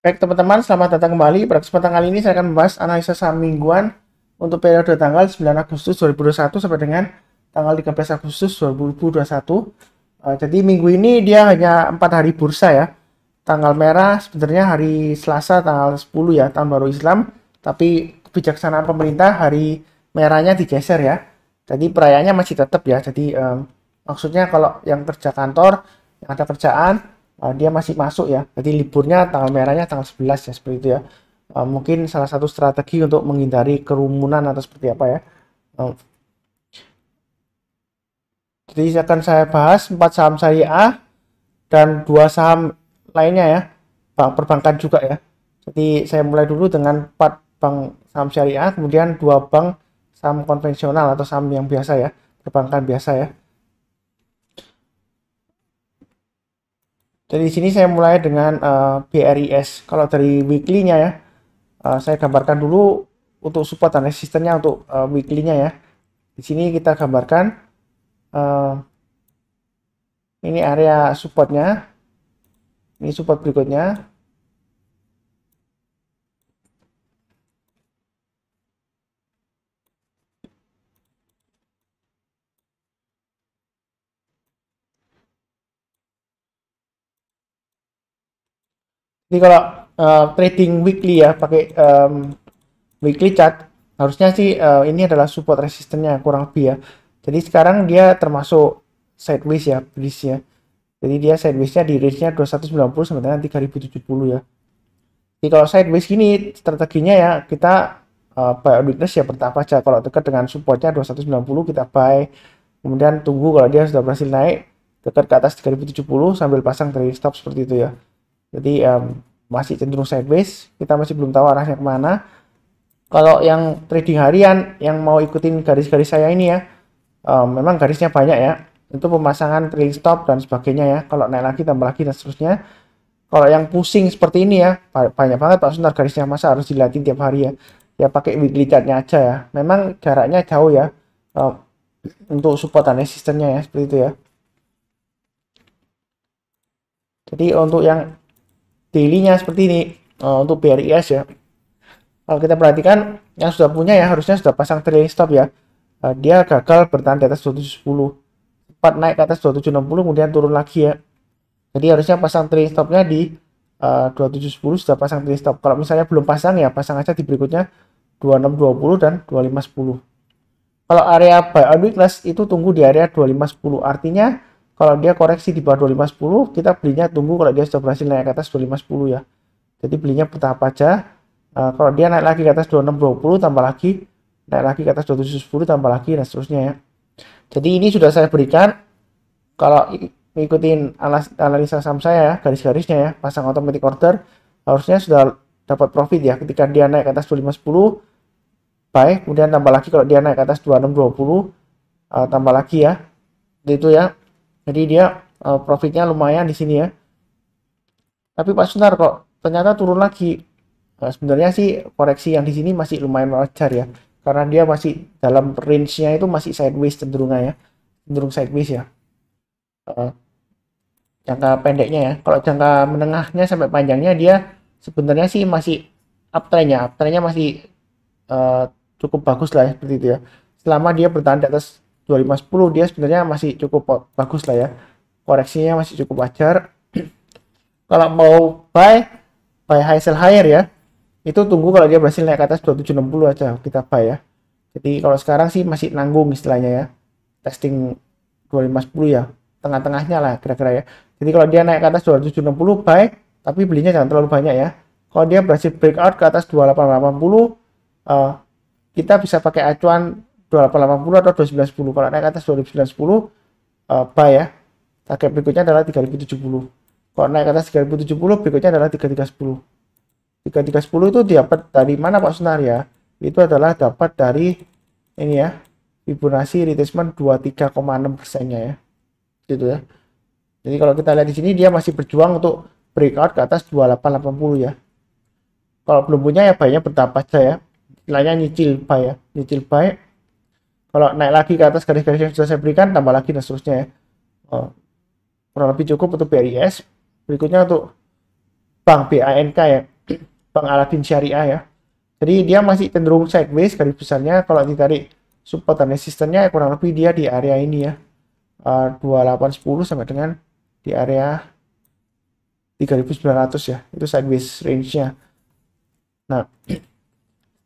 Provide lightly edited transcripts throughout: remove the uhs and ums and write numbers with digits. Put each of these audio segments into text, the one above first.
Baik teman-teman, selamat datang kembali. Pada kesempatan kali ini saya akan membahas analisa saham mingguan untuk periode tanggal 9 Agustus 2021 sampai dengan tanggal 13 Agustus 2021. Jadi minggu ini dia hanya 4 hari bursa ya. Tanggal merah sebenarnya hari Selasa tanggal 10 ya, tahun baru Islam. Tapi kebijaksanaan pemerintah hari merahnya digeser ya. Jadi perayaannya masih tetap ya. Jadi maksudnya kalau yang kerja kantor, yang ada kerjaan, dia masih masuk ya. Jadi liburnya tanggal merahnya tanggal 11 ya, seperti itu ya. Mungkin salah satu strategi untuk menghindari kerumunan atau seperti apa ya. Jadi akan saya bahas 4 saham syariah dan 2 saham lainnya ya, perbankan juga ya. Jadi saya mulai dulu dengan 4 bank saham syariah, kemudian 2 bank saham konvensional atau saham yang biasa ya, perbankan biasa ya. Jadi di sini saya mulai dengan BRIS. Kalau dari weekly-nya ya, saya gambarkan dulu untuk support dan resistennya untuk weekly-nya ya. Di sini kita gambarkan ini area supportnya, ini support berikutnya. Jadi kalau trading weekly ya, pakai weekly chart, harusnya sih ini adalah support resistennya kurang lebih ya. Jadi sekarang dia termasuk sideways ya, bearish ya. Jadi dia sideways-nya di range-nya 2190 sampai dengan 3070 ya. Jadi kalau sideways gini strateginya ya, kita buy on weakness ya bertahap aja. Kalau dekat dengan supportnya 2190 kita buy. Kemudian tunggu kalau dia sudah berhasil naik dekat ke atas 3070 sambil pasang trailing stop seperti itu ya. Jadi masih cenderung sideways, kita masih belum tahu arahnya kemana. Kalau yang trading harian yang mau ikutin garis-garis saya ini ya, memang garisnya banyak ya, itu pemasangan trailing stop dan sebagainya ya. Kalau naik lagi tambah lagi dan seterusnya. Kalau yang pusing seperti ini ya, banyak banget Pak Suntar garisnya, masa harus dilatih tiap hari ya. Ya pakai weekly chartnya aja ya. Memang jaraknya jauh ya untuk support dan resistennya ya, seperti itu ya. Jadi untuk yang daily-nya seperti ini, untuk BRIS ya. Kalau kita perhatikan yang sudah punya ya harusnya sudah pasang trailing stop ya. Dia gagal bertahan di atas 2710. Sempat naik ke atas 2760 kemudian turun lagi ya. Jadi harusnya pasang trailing stopnya di 2710 sudah pasang trailing stop. Kalau misalnya belum pasang ya pasang aja di berikutnya 2620 dan 2510. Kalau area buy on weakness itu tunggu di area 2510. Artinya kalau dia koreksi di bawah 2510 kita belinya tunggu kalau dia sudah berhasil naik ke atas 2510 ya. Jadi belinya bertahap aja. Kalau dia naik lagi ke atas 2620 tambah lagi, naik lagi ke atas 2710 tambah lagi dan seterusnya ya. Jadi ini sudah saya berikan. Kalau ikutin analisa saham saya ya, garis-garisnya ya, pasang automatic order harusnya sudah dapat profit ya ketika dia naik ke atas 2510 buy, kemudian tambah lagi kalau dia naik ke atas 2620 tambah lagi ya. Itu ya. Jadi dia profitnya lumayan di sini ya. Tapi Pak Sunar kok ternyata turun lagi. Sebenarnya sih koreksi yang di sini masih lumayan wajar ya, karena dia masih dalam range-nya itu masih sideways cenderungnya ya, cenderung sideways ya. Jangka pendeknya ya, kalau jangka menengahnya sampai panjangnya dia sebenarnya sih masih uptrendnya masih cukup bagus lah ya, seperti itu ya. Selama dia bertahan di atas 2510 dia sebenarnya masih cukup bagus lah ya, koreksinya masih cukup wajar. Kalau mau buy high sell higher ya, itu tunggu kalau dia berhasil naik ke atas 2760 aja kita buy ya. Jadi kalau sekarang sih masih nanggung istilahnya ya, testing 2510 ya, tengah-tengahnya lah kira-kira ya. Jadi kalau dia naik ke atas 2760 buy, tapi belinya jangan terlalu banyak ya. Kalau dia berhasil breakout ke atas 2880 kita bisa pakai acuan 2880 atau 2910. Kalau naik ke atas 2910 buy ya. Target berikutnya adalah 3070. Kalau naik ke atas 3070 berikutnya adalah 3310. 3310 itu dapat dari mana Pak Sunar ya? Itu adalah dapat dari ini ya, Fibonacci retracement 23,6%-nya ya. Gitu ya. Jadi kalau kita lihat di sini dia masih berjuang untuk breakout ke atas 2880 ya. Kalau belum punya ya buy-nya bertahap aja ya. Istilahnya nyicil buy ya, nyicil buy. Kalau naik lagi ke atas garis-garis yang sudah saya berikan tambah lagi dan seterusnya ya. Kurang lebih cukup untuk BRIS. Berikutnya untuk Bank BANK ya. Bank Aladin Syariah ya. Jadi dia masih cenderung sideways garis besarnya. Kalau ditarik support dan resistennya kurang lebih dia di area ini ya, 2810 sampai dengan di area 3900 ya, itu sideways range-nya. Nah,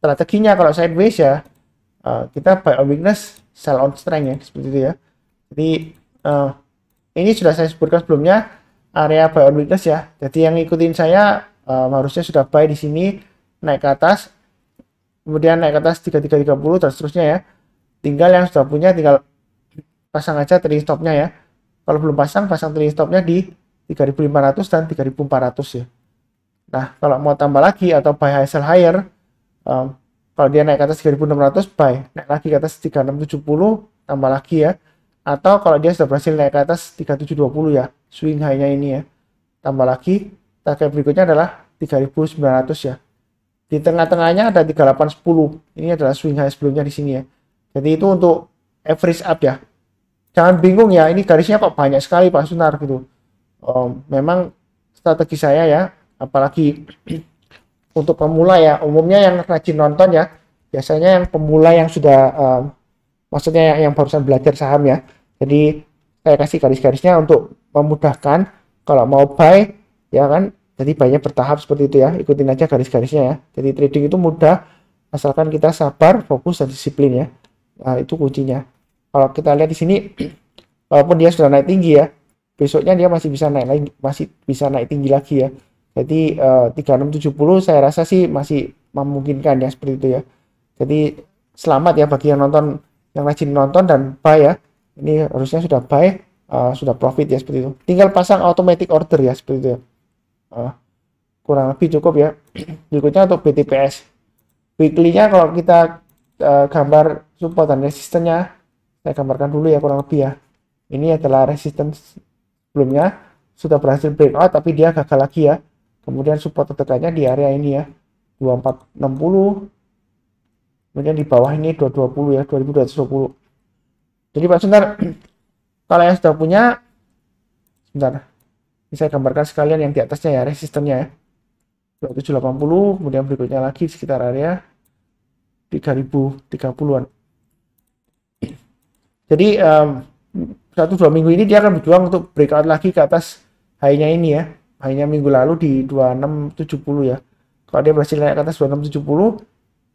strateginya kalau sideways ya, kita buy on weakness, sell on strength ya, seperti itu ya. Jadi ini sudah saya sebutkan sebelumnya, area buy on weakness ya. Jadi yang ngikutin saya harusnya sudah buy di sini, naik ke atas, kemudian naik ke atas 3330 dan seterusnya ya. Tinggal yang sudah punya tinggal pasang aja trailing stopnya ya. Kalau belum pasang trailing stopnya di 3500 dan 3400 ya. Nah, kalau mau tambah lagi atau buy high sell higher, kalau dia naik ke atas 3600 buy, naik lagi ke atas 3670 tambah lagi ya. Atau kalau dia sudah berhasil naik ke atas 3720 ya, swing high-nya ini ya, tambah lagi. Target berikutnya adalah 3900 ya. Di tengah-tengahnya ada 3810. Ini adalah swing high sebelumnya di sini ya. Jadi itu untuk average up ya. Jangan bingung ya, ini garisnya kok banyak sekali Pak Sunar gitu. Memang strategi saya ya, apalagi untuk pemula ya, umumnya yang rajin nonton ya, biasanya yang pemula yang sudah maksudnya yang barusan belajar saham ya. Jadi saya kasih garis-garisnya untuk memudahkan kalau mau buy ya kan. Jadi buy-nya bertahap seperti itu ya, ikutin aja garis-garisnya ya. Jadi trading itu mudah asalkan kita sabar, fokus dan disiplin ya. Nah, itu kuncinya. Kalau kita lihat di sini, walaupun dia sudah naik tinggi ya, besoknya dia masih bisa naik lagi, masih bisa naik tinggi lagi ya. Jadi 3670 saya rasa sih masih memungkinkan ya seperti itu ya. Jadi selamat ya bagi yang nonton, yang rajin nonton dan buy ya. Ini harusnya sudah buy, sudah profit ya seperti itu. Tinggal pasang automatic order ya seperti itu ya. Kurang lebih cukup ya. Berikutnya untuk BTPS. Weekly-nya kalau kita gambar support dan resistennya, saya gambarkan dulu ya kurang lebih ya. Ini adalah resistance sebelumnya sudah berhasil breakout tapi dia gagal lagi ya. Kemudian support terdekannya di area ini ya, 2460. Kemudian di bawah ini 220 ya, 2220. Jadi Pak Sunar, kalau yang sudah punya, sebentar, ini saya gambarkan sekalian yang di atasnya ya, resistennya ya, 2780. Kemudian berikutnya lagi sekitar area 3030-an. Jadi 1-2 minggu ini dia akan berjuang untuk breakout lagi ke atas high-nya ini ya, high-nya minggu lalu di 2670 ya. Kalau dia berhasil naik ke atas 2670,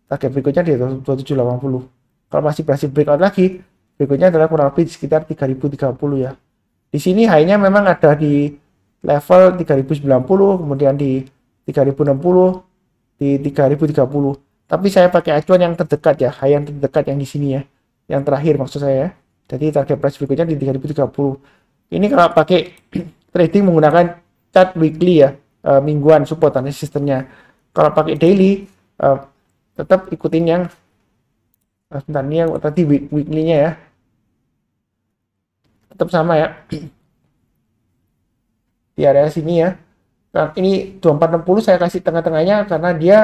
target berikutnya di 2780. Kalau masih berhasil breakout lagi, berikutnya adalah kurang lebih sekitar 3030 ya. Di sini high-nya memang ada di level 3090, kemudian di 3060, di 3030. Tapi saya pakai acuan yang terdekat ya, high yang terdekat yang di sini ya. Yang terakhir maksud saya ya. Jadi target price berikutnya di 3030. Ini kalau pakai trading menggunakan chart weekly ya, mingguan support dan resistennya. Kalau pakai daily, tetap ikutin yang sebentar, ini yang tadi weekly-nya ya. Tetap sama ya. Di area sini ya. Nah, ini 2460 saya kasih tengah-tengahnya karena dia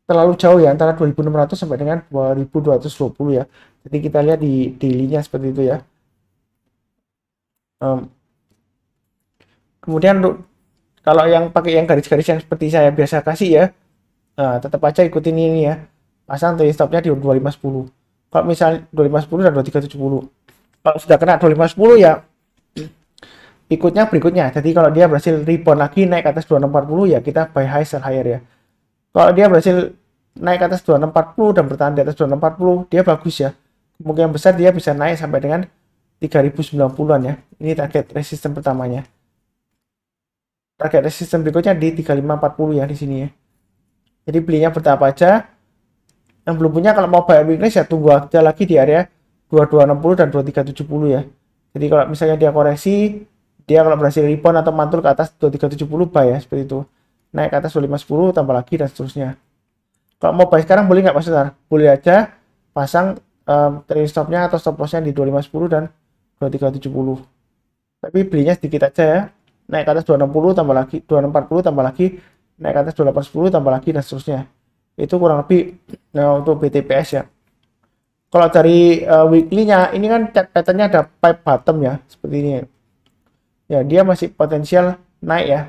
terlalu jauh ya, antara 2600 sampai dengan 2220 ya. Jadi kita lihat di daily-nya seperti itu ya. Kemudian kalau yang pakai yang garis-garis yang seperti saya biasa kasih ya, tetap aja ikutin ini ya. Pasang trailing stopnya di 2510. Kalau misalnya 2510 dan 2370. Kalau sudah kena 2510 ya ikutnya berikutnya. Jadi kalau dia berhasil rebound lagi naik ke atas 2640 ya kita buy high sell higher ya. Kalau dia berhasil naik ke atas 2640 dan bertahan di atas 2640, dia bagus ya. Kemungkinan besar dia bisa naik sampai dengan 3090-an ya. Ini target resisten pertamanya. Target resisten berikutnya di 3540 ya di sini ya. Jadi belinya bertahap aja. Yang belum punya kalau mau buy weakness ya tunggu aja lagi di area 2260 dan 2370 ya. Jadi kalau misalnya dia koreksi, dia kalau berhasil rebound atau mantul ke atas 2370 buy ya seperti itu. Naik ke atas 2510 tambah lagi dan seterusnya. Kalau mau buy sekarang boleh nggak Mas Sunar? Boleh aja pasang trailing stopnya atau stop lossnya di 2510 dan 2370. Tapi belinya sedikit aja ya. Naik ke atas 260 tambah lagi 2640 tambah lagi, naik ke atas 2810 tambah lagi dan seterusnya. Itu kurang lebih untuk BTPS ya. Kalau dari weekly-nya ini kan pattern-nya ada pipe bottom ya seperti ini. Ya dia masih potensial naik ya.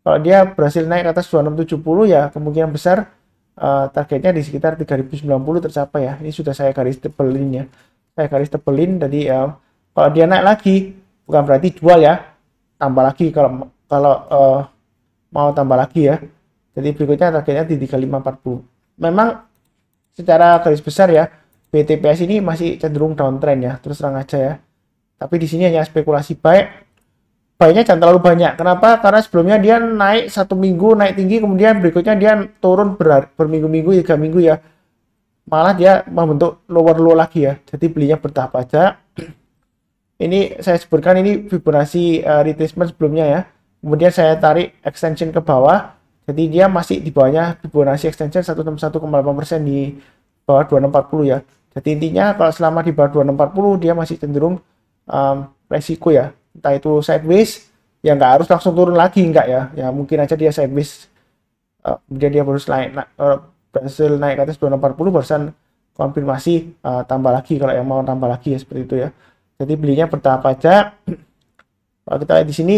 Kalau dia berhasil naik ke atas 2670 ya kemungkinan besar targetnya di sekitar 3090 tercapai ya. Ini sudah saya garis tebelin ya. Saya garis tebelin jadi kalau dia naik lagi bukan berarti jual ya. Tambah lagi kalau kalau mau tambah lagi ya. Jadi berikutnya targetnya di 3540. Memang secara garis besar ya BTPS ini masih cenderung downtrend ya, terus terang aja ya. Tapi di sini hanya spekulasi buy-nya jangan terlalu banyak. Kenapa? Karena sebelumnya dia naik 1 minggu, naik tinggi, kemudian berikutnya dia turun berminggu-minggu, 3 minggu ya. Malah dia membentuk lower low lagi ya. Jadi belinya bertahap aja. Ini saya sebutkan ini Fibonacci retracement sebelumnya ya. Kemudian saya tarik extension ke bawah. Jadi dia masih di bawahnya Fibonacci extension 161,8% di bawah 2640 ya. Jadi intinya kalau selama di bawah 2640 dia masih cenderung resiko ya. Entah itu sideways ya nggak harus langsung turun lagi nggak ya. Ya mungkin aja dia sideways kemudian dia berhasil naik ke atas 2640 barusan konfirmasi tambah lagi kalau yang mau tambah lagi ya seperti itu ya. Jadi belinya bertahap aja. Kalau kita lihat di sini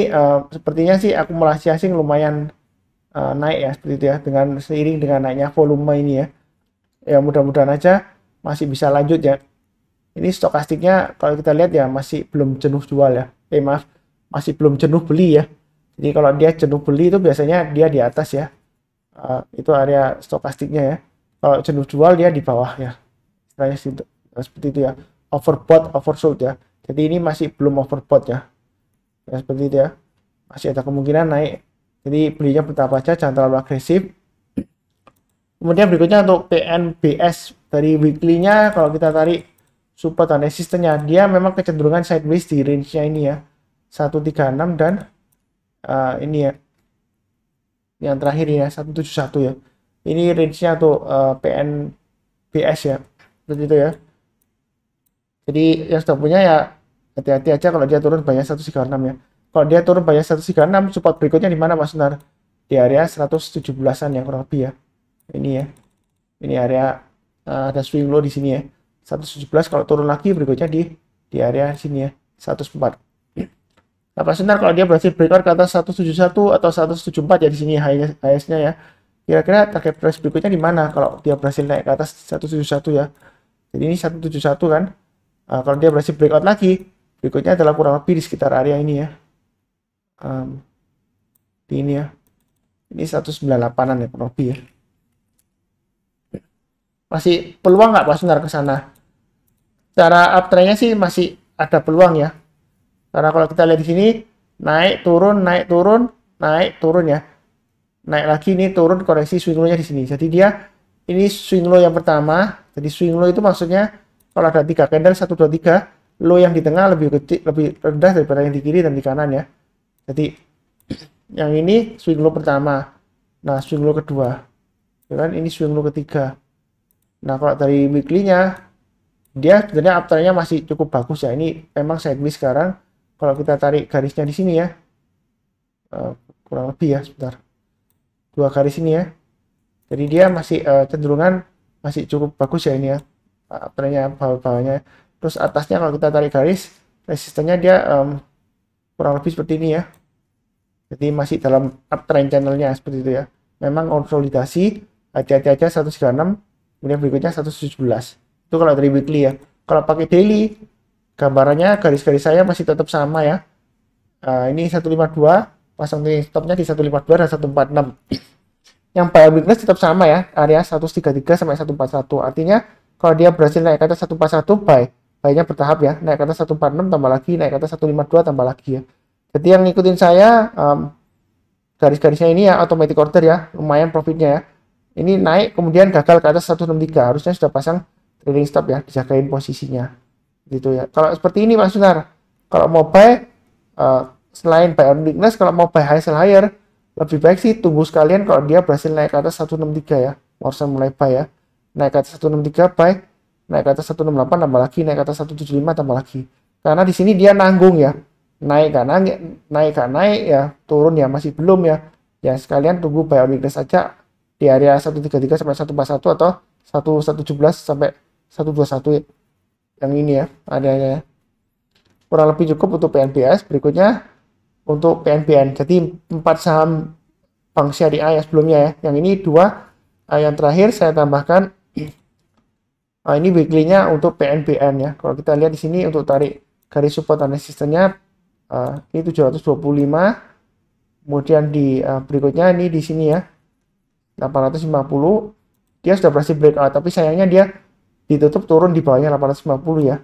sepertinya sih akumulasi asing lumayan naik ya seperti itu ya dengan seiring dengan naiknya volume ini ya. Ya mudah-mudahan aja masih bisa lanjut ya. Ini stokastiknya kalau kita lihat ya masih belum jenuh jual ya. Maaf, masih belum jenuh beli ya. Jadi kalau dia jenuh beli itu biasanya dia di atas ya. Itu area stokastiknya ya. Kalau jenuh jual dia di bawah ya. Istilahnya seperti itu ya. Overbought, oversold ya. Jadi ini masih belum overbought ya. Ya seperti itu ya. Masih ada kemungkinan naik. Jadi belinya bertahap aja, jangan terlalu agresif. Kemudian berikutnya untuk PNBS dari weekly-nya kalau kita tarik support dan resistennya dia memang kecenderungan sideways di range-nya ini ya 136 dan ini ya yang terakhir ya 171 ya ini range-nya untuk PNBS ya seperti itu ya. Jadi yang sudah punya ya hati-hati aja kalau dia turun banyak 136 ya. Kalau dia turun banyak 136 support berikutnya di mana Mas Sunar? Di area 117-an ya kurang lebih ya. Ini ya. Ini area ada swing low di sini ya. 117 kalau turun lagi berikutnya di area sini ya 104. Nah, Pak Sunar kalau dia berhasil breakout ke atas 171 atau 174 ya di sini highest-nya ya. Kira-kira target price berikutnya di mana kalau dia berhasil naik ke atas 171 ya. Jadi ini 171 kan. Kalau dia berhasil breakout lagi, berikutnya adalah kurang lebih di sekitar area ini ya. Di ini ya. Ini 198-an ya kurang lebih ya. Masih peluang nggak Pak Sunar ke sana? Cara uptrendnya sih masih ada peluang ya. Karena kalau kita lihat di sini naik turun ya. Naik lagi ini turun koreksi swing low-nya di sini. Jadi dia ini swing low yang pertama. Jadi swing low itu maksudnya kalau ada 3 candle 1 2 3, low yang di tengah lebih kecil lebih rendah daripada yang di kiri dan di kanan ya. Jadi yang ini swing low pertama. Nah, swing low kedua. Ya kan ini swing low ketiga. Nah, kalau dari weekly-nya dia sebenarnya uptrend-nya masih cukup bagus ya. Ini memang sideways sekarang. Kalau kita tarik garisnya di sini ya, kurang lebih ya, sebentar. 2 garis ini ya. Jadi dia masih cenderungan masih cukup bagus ya ini ya. Uptrend-nya bawah-bawahnya. Terus atasnya kalau kita tarik garis, resistennya dia kurang lebih seperti ini ya. Jadi masih dalam uptrend channel-nya seperti itu ya. Memang konsolidasi, hati-hati aja 136, kemudian berikutnya 117. Itu kalau dari weekly ya. Kalau pakai daily, gambarannya garis-garis saya masih tetap sama ya. Ini 152, pasang trailing stopnya di 152 dan 146. Yang buy weakness tetap sama ya, area 133 sampai 141. Artinya kalau dia berhasil naik ke atas 141, buy-nya bertahap ya. Naik ke atas 146 tambah lagi, naik ke atas 152 tambah lagi ya. Jadi yang ngikutin saya garis-garisnya ini ya automatic order ya, lumayan profitnya ya. Ini naik kemudian gagal ke atas 163, harusnya sudah pasang trailing stop ya, dijagain posisinya gitu ya. Kalau seperti ini Mas Sunar, kalau mau buy selain buy on weakness, kalau mau buy high sell higher, lebih baik sih tunggu sekalian kalau dia berhasil naik ke atas 163 ya, barusan mulai buy ya. Naik ke atas 163 buy, naik ke atas 168 tambah lagi, naik ke atas 175 tambah lagi. Karena di sini dia nanggung ya, naik kan naik ya, turun ya masih belum ya. Ya sekalian tunggu buy on weakness aja di area 133 sampai 141 atau 117 sampai 121 yang ini ya adanya. Kurang lebih cukup untuk PNBS. Berikutnya untuk PNBN. Jadi 4 saham bank syariah yang sebelumnya ya. Yang ini dua. Yang terakhir saya tambahkan ini weekly-nya untuk PNBN ya. Kalau kita lihat di sini untuk tarik garis support dan resistance-nya ini 725. Kemudian di berikutnya ini di sini ya 850. Dia sudah berhasil breakout, tapi sayangnya dia ditutup turun di bawahnya 850 ya.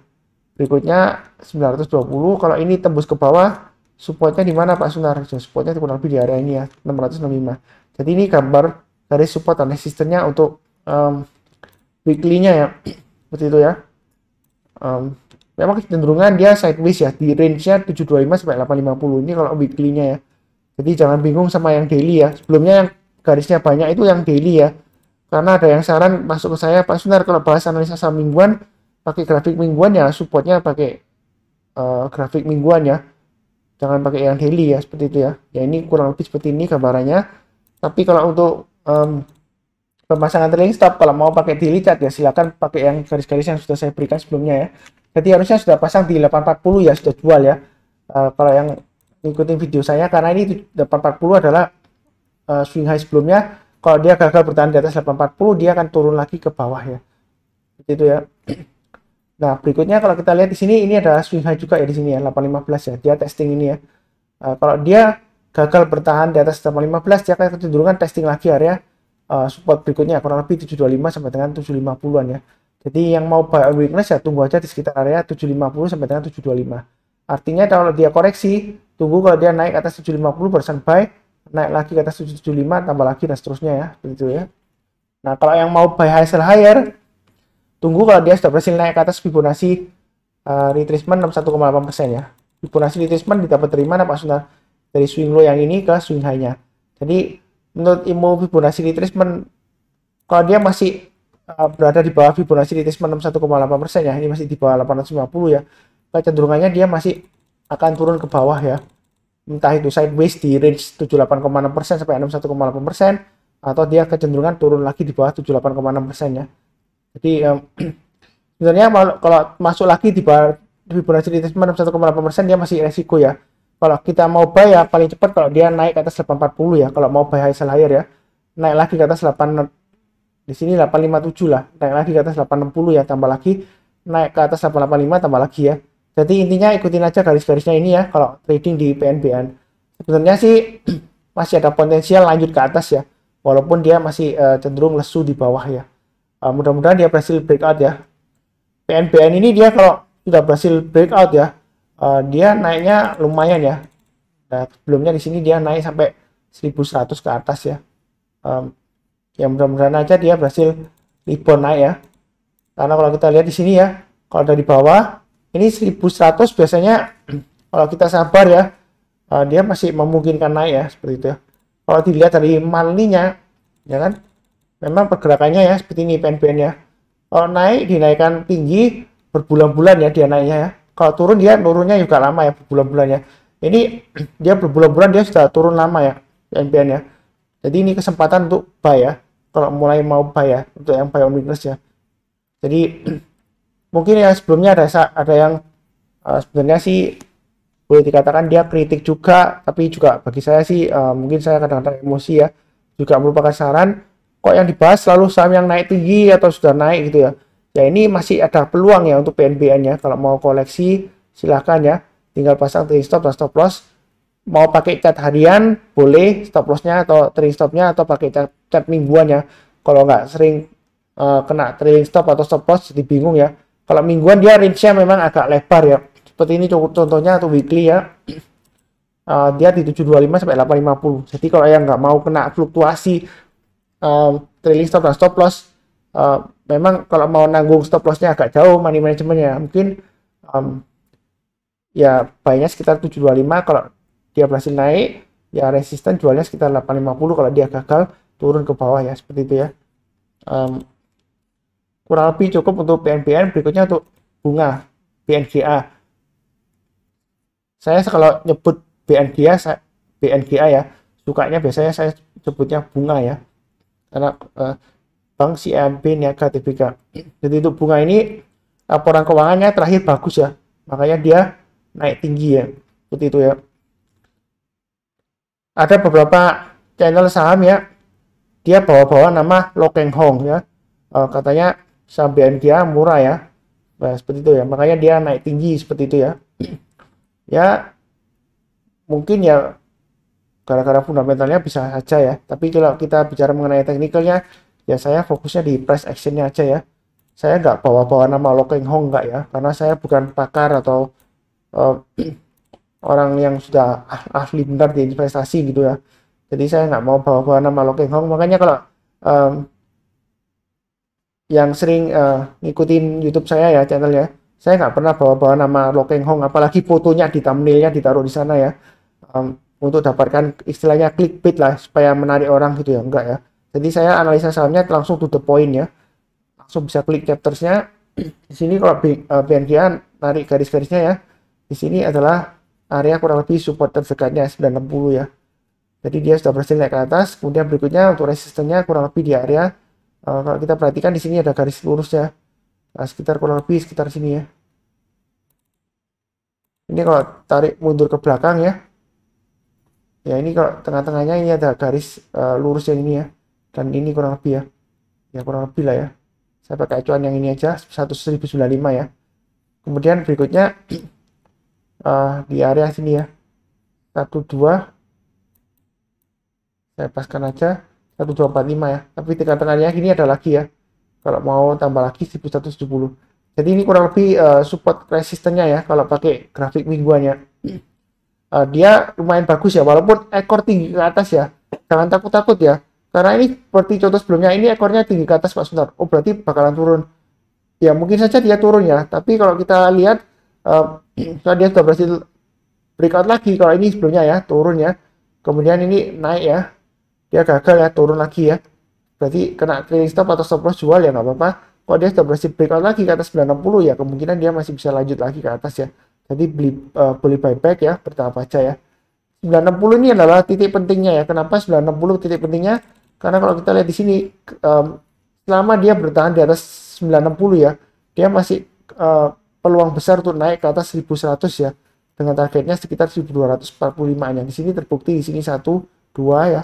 Berikutnya 920. Kalau ini tembus ke bawah, supportnya di mana Pak Sunar? Supportnya kurang lebih di area ini ya, 665. Jadi ini gambar garis support dan resistance-nya untuk weekly-nya ya, seperti itu ya. Memang kecenderungan dia sideways ya, di range-nya 725 sampai 850. Ini kalau weekly-nya ya. Jadi jangan bingung sama yang daily ya. Sebelumnya yang garisnya banyak itu yang daily ya. Karena ada yang saran masuk ke saya, Pak Sunar kalau bahas analisa saham mingguan, pakai grafik mingguan ya, supportnya pakai grafik mingguan ya. Jangan pakai yang daily ya, seperti itu ya. Ya ini kurang lebih seperti ini gambarannya. Tapi kalau untuk pemasangan trailing stop, kalau mau pakai daily chart ya silakan pakai yang garis-garis yang sudah saya berikan sebelumnya ya. Jadi harusnya sudah pasang di 840 ya, sudah jual ya. Kalau yang ngikutin video saya, karena ini 840 adalah swing high sebelumnya. Kalau dia gagal bertahan di atas 840, dia akan turun lagi ke bawah ya. Seperti itu ya. Nah, berikutnya kalau kita lihat di sini, ini ada swing high juga ya di sini ya, 815 ya. Dia testing ini ya. Kalau dia gagal bertahan di atas 815, dia akan kecenderungan testing lagi area support berikutnya kurang lebih 725 sampai dengan 750-an ya. Jadi yang mau buy on weakness ya tunggu aja di sekitar area 750 sampai dengan 725. Artinya kalau dia koreksi, tunggu kalau dia naik ke atas 750 barusan buy, naik lagi ke atas 775 tambah lagi dan seterusnya ya, begitu ya. Nah, kalau yang mau buy high sell higher, tunggu kalau dia sudah berhasil naik ke atas Fibonacci retracement 61,8% ya. Fibonacci retracement didapat dari mana Pak Sunar? Dari swing low yang ini ke swing high-nya. Jadi menurut ilmu Fibonacci retracement, kalau dia masih berada di bawah Fibonacci retracement 61,8% ya, ini masih di bawah 850 ya, kecenderungannya dia masih akan turun ke bawah ya, entah itu sideways di range 78,6% sampai 61,8%, atau dia kecenderungan turun lagi di bawah 78,6% ya. Jadi sebenarnya kalau masuk lagi di bawah Fibonacci retracement 61,8% dia masih resiko ya. Kalau kita mau buy ya paling cepat kalau dia naik ke atas 840 ya, kalau mau buy high sell higher ya, naik lagi ke atas 8, di sini 857 lah, naik lagi ke atas 860 ya, tambah lagi naik ke atas 885 tambah lagi ya. Jadi intinya ikutin aja garis-garisnya ini ya kalau trading di PNBN. Sebenarnya sih masih ada potensial lanjut ke atas ya, walaupun dia masih cenderung lesu di bawah ya. Mudah-mudahan dia berhasil breakout ya. PNBN ini dia kalau sudah berhasil breakout ya, dia naiknya lumayan ya. Nah, sebelumnya di sini dia naik sampai 1100 ke atas ya. Ya mudah-mudahan aja dia berhasil rebound naik ya. Karena kalau kita lihat di sini ya, kalau dari bawah ini 1100 biasanya kalau kita sabar ya, dia masih memungkinkan naik ya, seperti itu ya. Kalau dilihat dari monthly-nya ya kan, memang pergerakannya ya seperti ini PNBN ya. Kalau naik dinaikkan tinggi berbulan-bulan ya dia naiknya ya. Kalau turun dia turunnya juga lama ya, berbulan-bulan ya. Ini dia berbulan-bulan dia sudah turun lama ya PNBN ya. Jadi ini kesempatan untuk buy ya. Kalau mulai mau buy ya, untuk yang buy on weakness ya. Jadi mungkin ya sebelumnya ada yang sebenarnya sih boleh dikatakan dia kritik juga, tapi juga bagi saya sih mungkin saya kadang-kadang emosi ya. Juga merupakan saran, kok yang dibahas selalu saham yang naik tinggi atau sudah naik gitu ya. Ya ini masih ada peluang ya untuk PNBN ya. Kalau mau koleksi silahkan ya. Tinggal pasang trailing stop dan stop loss. Mau pakai cat harian boleh stop lossnya atau trailing stopnya, atau pakai cat mingguan ya. Kalau nggak sering kena trailing stop atau stop loss jadi bingung ya. Kalau mingguan dia range-nya memang agak lebar ya. Seperti ini contohnya untuk weekly ya. Dia di 725 sampai 850. Jadi kalau yang nggak mau kena fluktuasi trailing stop dan stop loss, memang kalau mau nanggung stop lossnya agak jauh money managementnya, mungkin ya buy-nya sekitar 725. Kalau dia berhasil naik ya resisten jualnya sekitar 850, kalau dia gagal turun ke bawah ya, seperti itu ya. Kurang lebih cukup untuk PNBN. Berikutnya untuk bunga BNGA. Saya kalau nyebut BNGA ya sukanya biasanya saya sebutnya bunga ya, karena Bank CIMB Niaga Tbk. Jadi untuk bunga ini laporan keuangannya terakhir bagus ya, makanya dia naik tinggi ya, seperti itu ya. Ada beberapa channel saham ya, dia bawa-bawa nama Lo Keng Hong ya. Katanya saham BNGA murah ya. Nah, seperti itu ya. Makanya dia naik tinggi seperti itu ya. Ya, mungkin ya gara-gara fundamentalnya bisa saja ya. Tapi kalau kita bicara mengenai teknikalnya, ya saya fokusnya di price actionnya aja ya. Saya nggak bawa-bawa nama Lo Keng Hong nggak ya, karena saya bukan pakar atau uh, orang yang sudah ahli benar di investasi gitu ya. Jadi saya nggak mau bawa-bawa nama Lo Keng Hong. Makanya kalau um, yang sering ngikutin YouTube saya ya, channel ya, saya nggak pernah bawa-bawa nama Lo Keng Hong, apalagi fotonya di thumbnailnya ditaruh di sana ya. Untuk dapatkan istilahnya clickbait lah supaya menarik orang gitu ya, enggak ya. Jadi saya analisa sahamnya langsung to the point ya, langsung bisa klik chaptersnya. Di sini kalau BNGA narik garis-garisnya ya, di sini adalah area kurang lebih support terdekatnya 960 ya. Jadi dia sudah berhasil naik ke atas. Kemudian berikutnya untuk resistennya kurang lebih di area kalau kita perhatikan di sini ada garis lurus ya, sekitar kurang lebih sekitar sini ya. Ini kalau tarik mundur ke belakang ya, ya ini kalau tengah-tengahnya ini ada garis lurus yang ini ya, dan ini kurang lebih ya kurang lebih lah ya. Saya pakai acuan yang ini aja 1095 ya. Kemudian berikutnya di area sini ya 12, saya paskan aja 1245 ya. Tapi tengah-tengahnya ini ada lagi ya, kalau mau tambah lagi 1170. Jadi ini kurang lebih support resistennya ya kalau pakai grafik mingguannya. Dia lumayan bagus ya, walaupun ekor tinggi ke atas ya. Jangan takut-takut ya, karena ini seperti contoh sebelumnya, ini ekornya tinggi ke atas Pak Suntar. Oh berarti bakalan turun. Ya mungkin saja dia turun ya, tapi kalau kita lihat kalau dia sudah berhasil breakout lagi, kalau ini sebelumnya ya turun ya, kemudian ini naik ya, dia gagal ya, turun lagi ya, berarti kena trailing stop atau stop loss jual ya nggak apa-apa. Kalau dia sudah berhasil breakout lagi ke atas 960 ya, kemungkinan dia masih bisa lanjut lagi ke atas ya. Jadi beli buyback ya, bertahap aja ya. 960 ini adalah titik pentingnya ya. Kenapa 960 titik pentingnya? Karena kalau kita lihat di sini, selama dia bertahan di atas 960 ya, dia masih peluang besar untuk naik ke atas 1100 ya, dengan targetnya sekitar 1245 nya. Di sini terbukti, di sini 1 2 ya.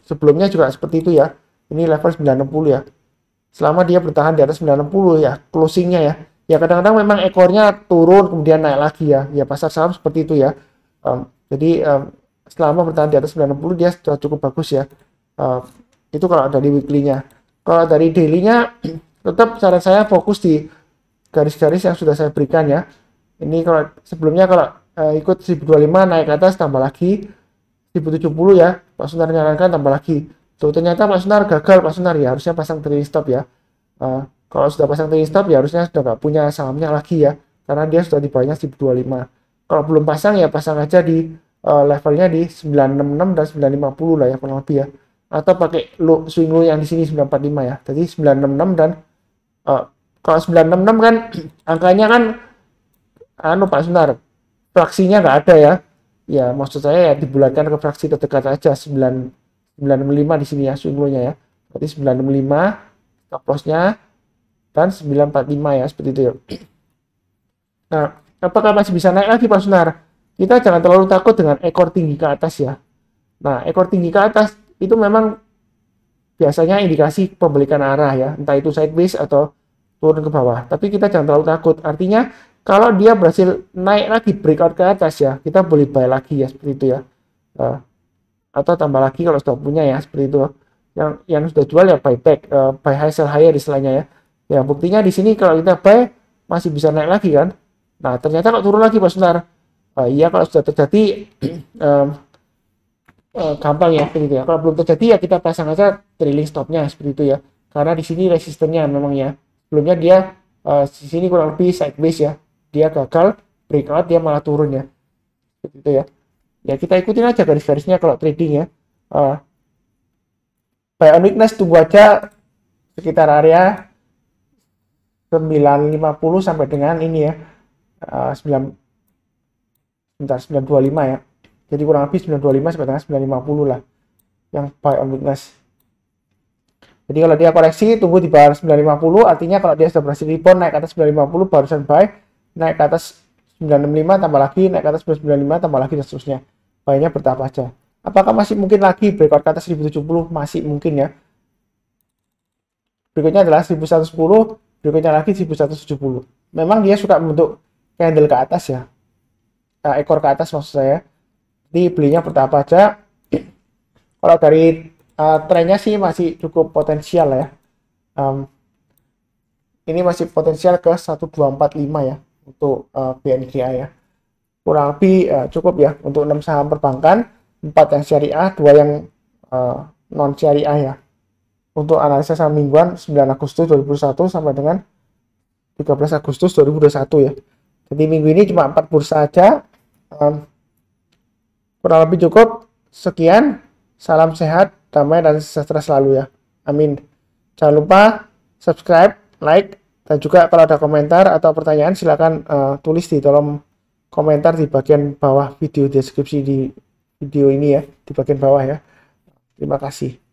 Sebelumnya juga seperti itu ya. Ini level 960 ya. Selama dia bertahan di atas 960 ya, closingnya ya. Ya kadang-kadang memang ekornya turun kemudian naik lagi ya. Ya pasar saham seperti itu ya. Jadi selama bertahan di atas 960 dia sudah cukup bagus ya. Itu kalau dari weekly-nya. Kalau dari daily-nya tetap saran saya fokus di garis-garis yang sudah saya berikan ya. Ini kalau sebelumnya kalau ikut 1025 naik ke atas tambah lagi 1070 ya. Pak Sunar nyarankan tambah lagi. Tuh ternyata Pak Sunar gagal Pak Sunar ya. Harusnya pasang trailing stop ya. Kalau sudah pasang trailing stop ya harusnya sudah nggak punya sahamnya lagi ya, karena dia sudah di bawahnya 1025. Kalau belum pasang ya pasang aja di levelnya di 966 dan 950 lah ya kurang lebih ya, atau pakai swing low yang di sini 945 ya. Jadi 966 dan kalau 966 kan angkanya kan Pak Sunar, fraksinya nggak ada ya. Ya maksud saya ya dibulatkan ke fraksi terdekat aja 965 di sini ya swing low-nya ya. Berarti 965 stop loss-nya dan 945 ya, seperti itu ya. Nah, apakah masih bisa naik lagi Pak Sunar? Kita jangan terlalu takut dengan ekor tinggi ke atas ya. Nah, ekor tinggi ke atas itu memang biasanya indikasi pembalikan arah ya, entah itu sideways atau turun ke bawah. Tapi kita jangan terlalu takut. Artinya kalau dia berhasil naik lagi breakout ke atas ya, kita boleh buy lagi ya, seperti itu ya. Atau tambah lagi kalau sudah punya ya, seperti itu. Yang sudah jual ya buyback, buy high sell higher istilahnya ya. Ya buktinya di sini kalau kita buy masih bisa naik lagi kan. Nah ternyata kalau turun lagi Pak Sunar, iya kalau sudah terjadi gampang ya seperti itu ya. Kalau belum terjadi ya kita pasang aja trailing stopnya seperti itu ya. Karena di sini resistennya memang ya. Sebelumnya dia di sini kurang lebih sideways ya. Dia gagal breakout, dia malah turun ya. Seperti itu ya. Ya kita ikutin aja garis-garisnya kalau trading ya. Buy on weakness tunggu aja sekitar area 950 sampai dengan ini ya 925 ya. Jadi kurang lebih 925 sampai dengan 950 lah yang buy on weakness. Jadi kalau dia koreksi tunggu di bawah 950, artinya kalau dia sudah berhasil rebound naik ke atas 950 barusan buy, naik ke atas 965 tambah lagi, naik ke atas 995 tambah lagi dan seterusnya. Buy-nya bertahap aja. Apakah masih mungkin lagi breakout ke atas 1070? Masih mungkin ya. Berikutnya adalah 1110, berikutnya lagi 1170. Memang dia suka membentuk candle ke atas ya. Ekor ke atas maksud saya. Jadi belinya bertahap aja. Kalau dari trennya sih masih cukup potensial ya. Ini masih potensial ke 1245 ya untuk BNGA ya. Kurang lebih cukup ya untuk 6 saham perbankan, 4 yang syariah, 2 yang non syariah ya. Untuk analisa saham mingguan 9 Agustus 2021 sampai dengan 13 Agustus 2021 ya. Jadi minggu ini cuma 4 bursa aja. Kurang lebih cukup. Sekian. Salam sehat, damai, dan sejahtera selalu ya. Amin. Jangan lupa subscribe, like, dan juga kalau ada komentar atau pertanyaan silakan tulis di kolom komentar di bagian bawah video deskripsi di video ini ya, di bagian bawah ya. Terima kasih.